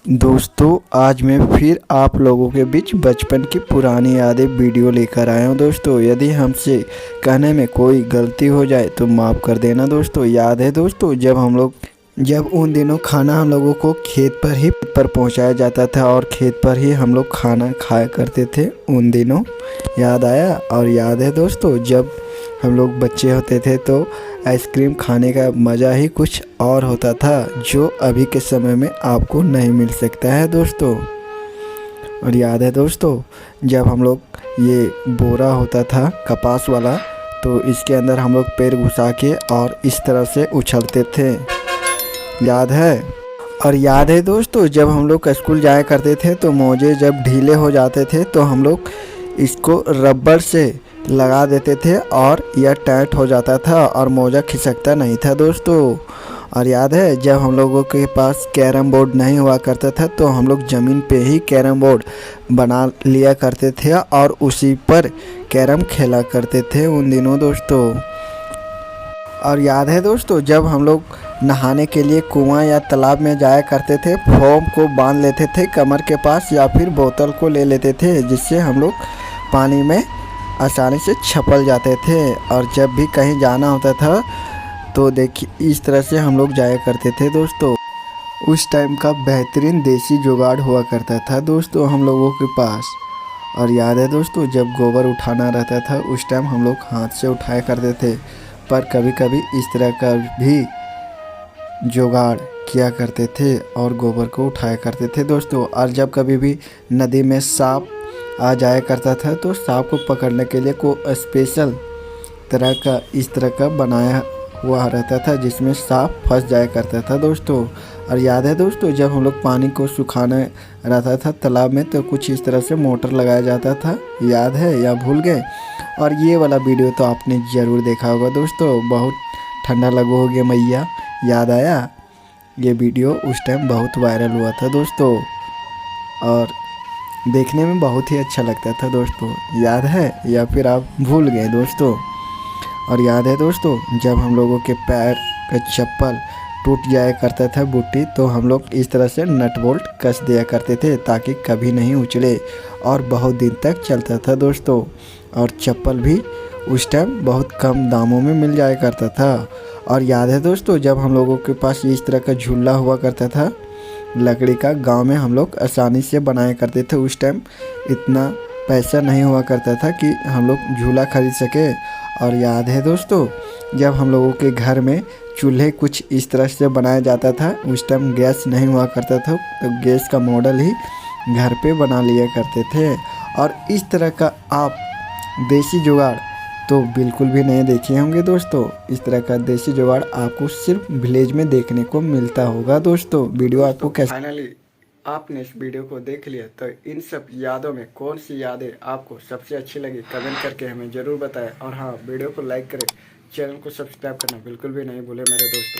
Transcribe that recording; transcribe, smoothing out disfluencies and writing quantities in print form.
दोस्तों आज मैं फिर आप लोगों के बीच बचपन की पुरानी यादें वीडियो लेकर आया हूँ। दोस्तों यदि हमसे कहने में कोई गलती हो जाए तो माफ़ कर देना। दोस्तों याद है दोस्तों जब उन दिनों खाना हम लोगों को खेत पर पहुंचाया जाता था और खेत पर ही हम लोग खाना खाया करते थे। उन दिनों याद आया। और याद है दोस्तों जब हम लोग बच्चे होते थे तो आइसक्रीम खाने का मज़ा ही कुछ और होता था, जो अभी के समय में आपको नहीं मिल सकता है दोस्तों। और याद है दोस्तों जब हम लोग ये बोरा होता था कपास वाला, तो इसके अंदर हम लोग पैर घुसा के और इस तरह से उछलते थे, याद है। और याद है दोस्तों जब हम लोग स्कूल जाया करते थे तो मोजे जब ढीले हो जाते थे तो हम लोग इसको रबड़ से लगा देते थे और यह टाइट हो जाता था और मोजा खिसकता नहीं था दोस्तों। और याद है जब हम लोगों के पास कैरम बोर्ड नहीं हुआ करता था तो हम लोग ज़मीन पे ही कैरम बोर्ड बना लिया करते थे और उसी पर कैरम खेला करते थे उन दिनों दोस्तों। और याद है दोस्तों जब हम लोग नहाने के लिए कुआं या तालाब में जाया करते थे, फोम को बांध लेते थे कमर के पास या फिर बोतल को ले लेते थे, जिससे हम लोग पानी में आसानी से छपल जाते थे। और जब भी कहीं जाना होता था तो देखिए इस तरह से हम लोग जाया करते थे दोस्तों। उस टाइम का बेहतरीन देसी जुगाड़ हुआ करता था दोस्तों हम लोगों के पास। और याद है दोस्तों जब गोबर उठाना रहता था उस टाइम हम लोग हाथ से उठाया करते थे, पर कभी कभी इस तरह का भी जुगाड़ किया करते थे और गोबर को उठाया करते थे दोस्तों। और जब कभी भी नदी में सांप आ जाया करता था तो सांप को पकड़ने के लिए को स्पेशल तरह का इस तरह का बनाया हुआ रहता था जिसमें सांप फंस जाया करता था दोस्तों। और याद है दोस्तों जब हम लोग पानी को सुखाना रहता था तालाब में तो कुछ इस तरह से मोटर लगाया जाता था, याद है या भूल गए। और ये वाला वीडियो तो आपने ज़रूर देखा होगा दोस्तों, बहुत ठंडा लगो हो गया मैया, याद आया। ये वीडियो उस टाइम बहुत वायरल हुआ था दोस्तों और देखने में बहुत ही अच्छा लगता था दोस्तों, याद है या फिर आप भूल गए दोस्तों। और याद है दोस्तों जब हम लोगों के पैर का चप्पल टूट जाया करता था बुट्टी, तो हम लोग इस तरह से नट बोल्ट कस दिया करते थे ताकि कभी नहीं उछले और बहुत दिन तक चलता था दोस्तों। और चप्पल भी उस टाइम बहुत कम दामों में मिल जाया करता था। और याद है दोस्तों जब हम लोगों के पास इस तरह का झूला हुआ करता था लकड़ी का, गांव में हम लोग आसानी से बनाया करते थे। उस टाइम इतना पैसा नहीं हुआ करता था कि हम लोग झूला खरीद सके। और याद है दोस्तों जब हम लोगों के घर में चूल्हे कुछ इस तरह से बनाया जाता था, उस टाइम गैस नहीं हुआ करता था तो गैस का मॉडल ही घर पे बना लिया करते थे। और इस तरह का आप देसी जुगाड़ तो बिल्कुल भी नहीं देखे होंगे दोस्तों। इस तरह का देसी जुगाड़ आपको सिर्फ विलेज में देखने को मिलता होगा दोस्तों। वीडियो आपको कैसा, फाइनली आपने इस वीडियो को देख लिया तो इन सब यादों में कौन सी यादें आपको सबसे अच्छी लगी कमेंट करके हमें ज़रूर बताएं। और हाँ, वीडियो को लाइक करें, चैनल को सब्सक्राइब करना बिल्कुल भी नहीं भूलें मेरे दोस्तों।